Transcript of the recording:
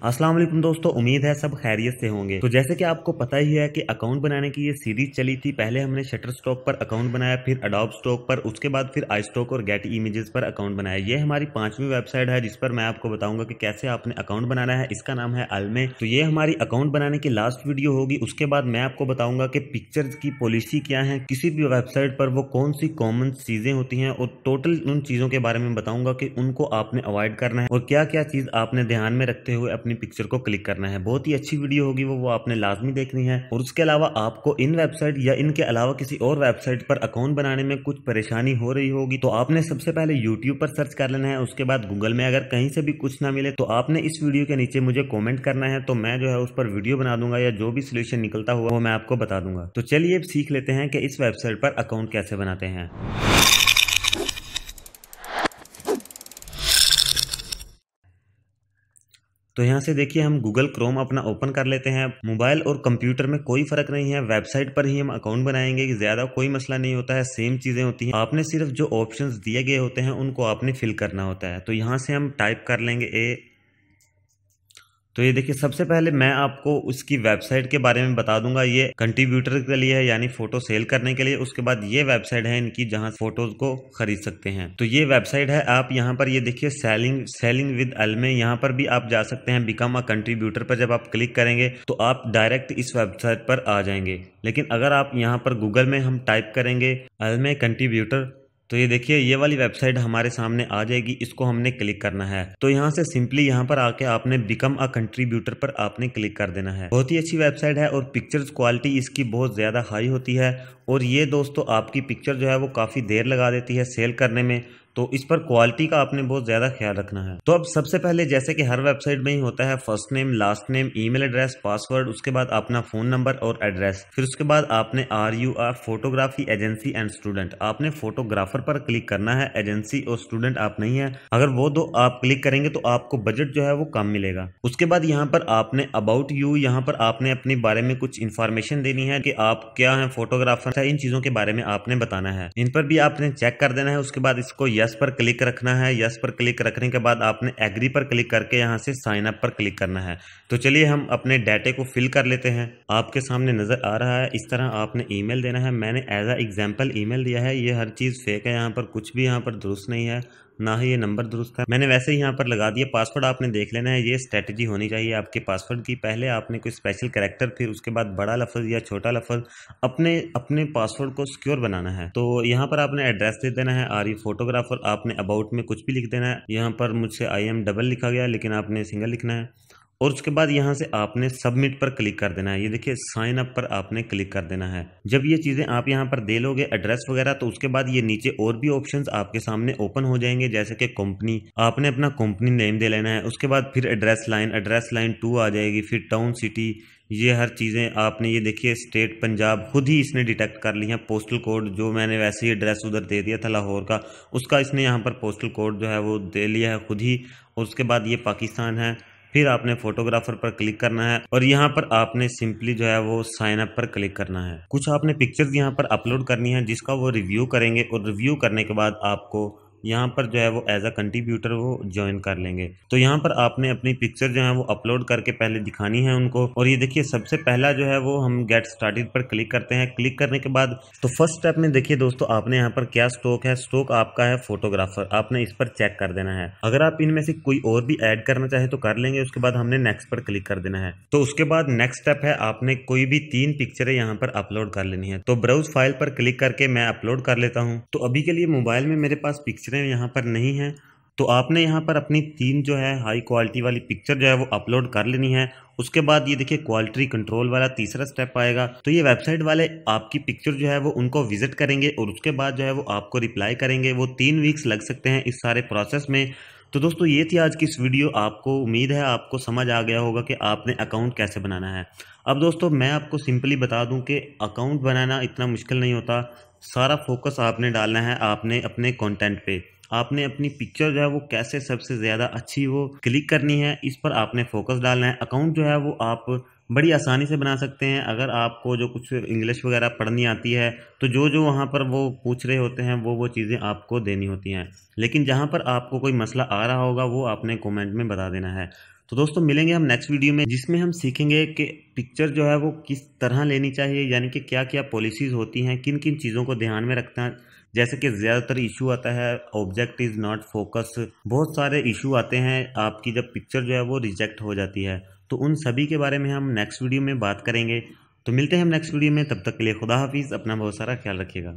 अस्सलाम वालेकुम दोस्तों, उम्मीद है सब खैरियत से होंगे। तो जैसे कि आपको पता ही है कि अकाउंट बनाने की ये सीरीज चली थी। पहले हमने शटरस्टॉक पर अकाउंट बनाया, फिर अडोब स्टॉक पर, उसके बाद फिर iStock और गेट इमेजेस पर अकाउंट बनाया। ये हमारी 5वीं वेबसाइट है जिस पर मैं आपको बताऊंगा कि कैसे आपने अकाउंट बनाना है। इसका नाम है अल्मे। तो ये हमारी अकाउंट बनाने की लास्ट वीडियो होगी। उसके बाद मैं आपको बताऊंगा कि पिक्चर्स की पॉलिसी क्या है, किसी भी वेबसाइट पर वो कौन सी कॉमन चीजें होती हैं, और टोटल उन चीजों के बारे में बताऊंगा कि उनको आपने अवॉइड करना है और क्या क्या चीज आपने ध्यान में रखते हुए अपनी पिक्चर को क्लिक करना है। बहुत ही अच्छी वीडियो होगी, वो आपने लाजमी देखनी है। और उसके अलावा आपको इन वेबसाइट या इनके अलावा किसी और वेबसाइट पर अकाउंट बनाने में कुछ परेशानी हो रही होगी तो आपने सबसे पहले यूट्यूब पर सर्च कर लेना है। उसके बाद गूगल में अगर कहीं से भी कुछ ना मिले तो आपने इस वीडियो के नीचे मुझे कॉमेंट करना है, तो मैं जो है उस पर वीडियो बना दूंगा या जो भी सोल्यूशन निकलता हुआ वो मैं आपको बता दूंगा। तो चलिए अब सीख लेते हैं कि इस वेबसाइट पर अकाउंट कैसे बनाते हैं। तो यहाँ से देखिए हम गूगल क्रोम अपना ओपन कर लेते हैं। मोबाइल और कंप्यूटर में कोई फर्क नहीं है, वेबसाइट पर ही हम अकाउंट बनाएंगे कि ज्यादा कोई मसला नहीं होता है, सेम चीजें होती हैं। आपने सिर्फ जो ऑप्शंस दिए गए होते हैं उनको आपने फिल करना होता है। तो यहाँ से हम टाइप कर लेंगे तो ये देखिए सबसे पहले मैं आपको उसकी वेबसाइट के बारे में बता दूंगा। ये कंट्रीब्यूटर के लिए है, यानी फोटो सेल करने के लिए। उसके बाद ये वेबसाइट है इनकी जहां फोटोज को खरीद सकते हैं। तो ये वेबसाइट है, आप यहाँ पर ये देखिए सेलिंग विद अल्मे, यहाँ पर भी आप जा सकते हैं। बिकम अ कंट्रीब्यूटर पर जब आप क्लिक करेंगे तो आप डायरेक्ट इस वेबसाइट पर आ जाएंगे। लेकिन अगर आप यहाँ पर गूगल में हम टाइप करेंगे अल्मे कंट्रीब्यूटर तो ये देखिए ये वाली वेबसाइट हमारे सामने आ जाएगी। इसको हमने क्लिक करना है। तो यहाँ से सिंपली यहाँ पर आके आपने बिकम अ कंट्रीब्यूटर पर आपने क्लिक कर देना है। बहुत ही अच्छी वेबसाइट है और पिक्चर्स क्वालिटी इसकी बहुत ज्यादा हाई होती है। और ये दोस्तों आपकी पिक्चर जो है वो काफी देर लगा देती है सेल करने में, तो इस पर क्वालिटी का आपने बहुत ज्यादा ख्याल रखना है। तो अब सबसे पहले जैसे कि हर वेबसाइट में ही होता है, first name, last name, email address, password, उसके बाद अपना फोन नंबर और एड्रेस। फिर उसके बाद आपने RUR photography agency and student, आपने फोटोग्राफर पर क्लिक करना है। एजेंसी और स्टूडेंट आप नहीं है, अगर वो दो आप क्लिक करेंगे तो आपको बजट जो है वो कम मिलेगा। उसके बाद यहाँ पर आपने अबाउट यू, यहाँ पर आपने अपने बारे में कुछ इन्फॉर्मेशन देनी है कि आप क्या है, फोटोग्राफर है, इन चीजों के बारे में आपने बताना है। इन पर भी आपने चेक कर देना है। उसके बाद इसको यस पर क्लिक रखना है। यस पर क्लिक रखने के बाद आपने एग्री पर क्लिक करके यहाँ से साइन अप पर क्लिक करना है। तो चलिए हम अपने डाटे को फिल कर लेते हैं। आपके सामने नजर आ रहा है इस तरह आपने ईमेल देना है। मैंने एज अ एग्जांपल ईमेल दिया है। ये हर चीज फेक है, यहाँ पर कुछ भी यहाँ पर दुरुस्त नहीं है, ना ही ये नंबर दुरुस्त है। मैंने वैसे ही यहाँ पर लगा दिया। पासवर्ड आपने देख लेना है, ये स्ट्रेटेजी होनी चाहिए आपके पासवर्ड की। पहले आपने कोई स्पेशल कैरेक्टर, फिर उसके बाद बड़ा लफ्ज या छोटा लफ्ज, अपने अपने पासवर्ड को सिक्योर बनाना है। तो यहाँ पर आपने एड्रेस दे देना है, RU फोटोग्राफर। आपने अबाउट में कुछ भी लिख देना है। यहाँ पर मुझसे IM डबल लिखा गया, लेकिन आपने सिंगल लिखना है। और उसके बाद यहाँ से आपने सबमिट पर क्लिक कर देना है। ये देखिए साइन अप पर आपने क्लिक कर देना है। जब ये चीजें आप यहाँ पर दे लोगे, एड्रेस वगैरह, तो उसके बाद ये नीचे और भी ऑप्शंस आपके सामने ओपन हो जाएंगे। जैसे कि कंपनी, आपने अपना कंपनी नेम दे लेना है। उसके बाद फिर एड्रेस लाइन 2 आ जाएगी। फिर टाउन, सिटी, ये हर चीज़ें आपने, ये देखिए स्टेट पंजाब खुद ही इसने डिटेक्ट कर ली है। पोस्टल कोड जो मैंने वैसे ही एड्रेस उधर दे दिया था लाहौर का, उसका इसने यहाँ पर पोस्टल कोड जो है वो दे लिया है खुद ही। और उसके बाद ये पाकिस्तान है। फिर आपने फोटोग्राफर पर क्लिक करना है और यहाँ पर आपने सिंपली जो है वो साइन अप पर क्लिक करना है। कुछ आपने पिक्चर्स यहाँ पर अपलोड करनी है जिसका वो रिव्यू करेंगे, और रिव्यू करने के बाद आपको यहाँ पर जो है वो एज अ कंट्रीब्यूटर वो ज्वाइन कर लेंगे। तो यहाँ पर आपने अपनी पिक्चर जो है वो अपलोड करके पहले दिखानी है उनको। और ये देखिए सबसे पहला जो है वो हम गेट स्टार्टेड पर क्लिक करते हैं। क्लिक करने के बाद तो फर्स्ट स्टेप में देखिए दोस्तों, आपने यहाँ पर क्या स्टॉक है। स्टॉक आपका है फोटोग्राफर, आपने इस पर चेक कर देना है। अगर आप इनमें से कोई और भी ऐड करना चाहे तो कर लेंगे। उसके बाद हमने नेक्स्ट पर क्लिक कर देना है। तो उसके बाद नेक्स्ट स्टेप है, आपने कोई भी 3 पिक्चरें यहाँ पर अपलोड कर लेनी है। तो ब्राउज फाइल पर क्लिक करके मैं अपलोड कर लेता हूँ। तो अभी के लिए मोबाइल में मेरे पास पिक्चरें यहाँ पर नहीं है, तो आपने यहाँ पर अपनी 3 जो है हाई क्वालिटी वाली पिक्चर जो है वो अपलोड कर लेनी है। उसके बाद ये देखिए क्वालिटी कंट्रोल वाला तीसरा स्टेप आएगा। तो ये वेबसाइट वाले आपकी पिक्चर जो है वो उनको विजिट करेंगे और उसके बाद जो है वो आपको रिप्लाई करेंगे। वो 3 वीक्स लग सकते हैं इस सारे प्रोसेस में। तो दोस्तों ये थी आज की इस वीडियो। आपको उम्मीद है आपको समझ आ गया होगा कि आपने अकाउंट कैसे बनाना है। अब दोस्तों मैं आपको सिंपली बता दूं कि अकाउंट बनाना इतना मुश्किल नहीं होता। सारा फोकस आपने डालना है आपने अपने कंटेंट पे। आपने अपनी पिक्चर जो है वो कैसे सबसे ज़्यादा अच्छी वो क्लिक करनी है, इस पर आपने फोकस डालना है। अकाउंट जो है वो आप बड़ी आसानी से बना सकते हैं। अगर आपको जो कुछ इंग्लिश वगैरह पढ़नी आती है तो जो जो वहाँ पर वो पूछ रहे होते हैं वो चीज़ें आपको देनी होती हैं। लेकिन जहाँ पर आपको कोई मसला आ रहा होगा वो आपने कमेंट में बता देना है। तो दोस्तों मिलेंगे हम नेक्स्ट वीडियो में, जिसमें हम सीखेंगे कि पिक्चर जो है वो किस तरह लेनी चाहिए, यानी कि क्या क्या पॉलिसीज़ होती हैं, किन किन चीज़ों को ध्यान में रखना है। जैसे कि ज़्यादातर इशू आता है ऑब्जेक्ट इज़ नॉट फोकस, बहुत सारे इशू आते हैं आपकी जब पिक्चर जो है वो रिजेक्ट हो जाती है। तो उन सभी के बारे में हम नेक्स्ट वीडियो में बात करेंगे। तो मिलते हैं हम नेक्स्ट वीडियो में, तब तक के लिए खुदा हाफिज़, अपना बहुत सारा ख्याल रखिएगा।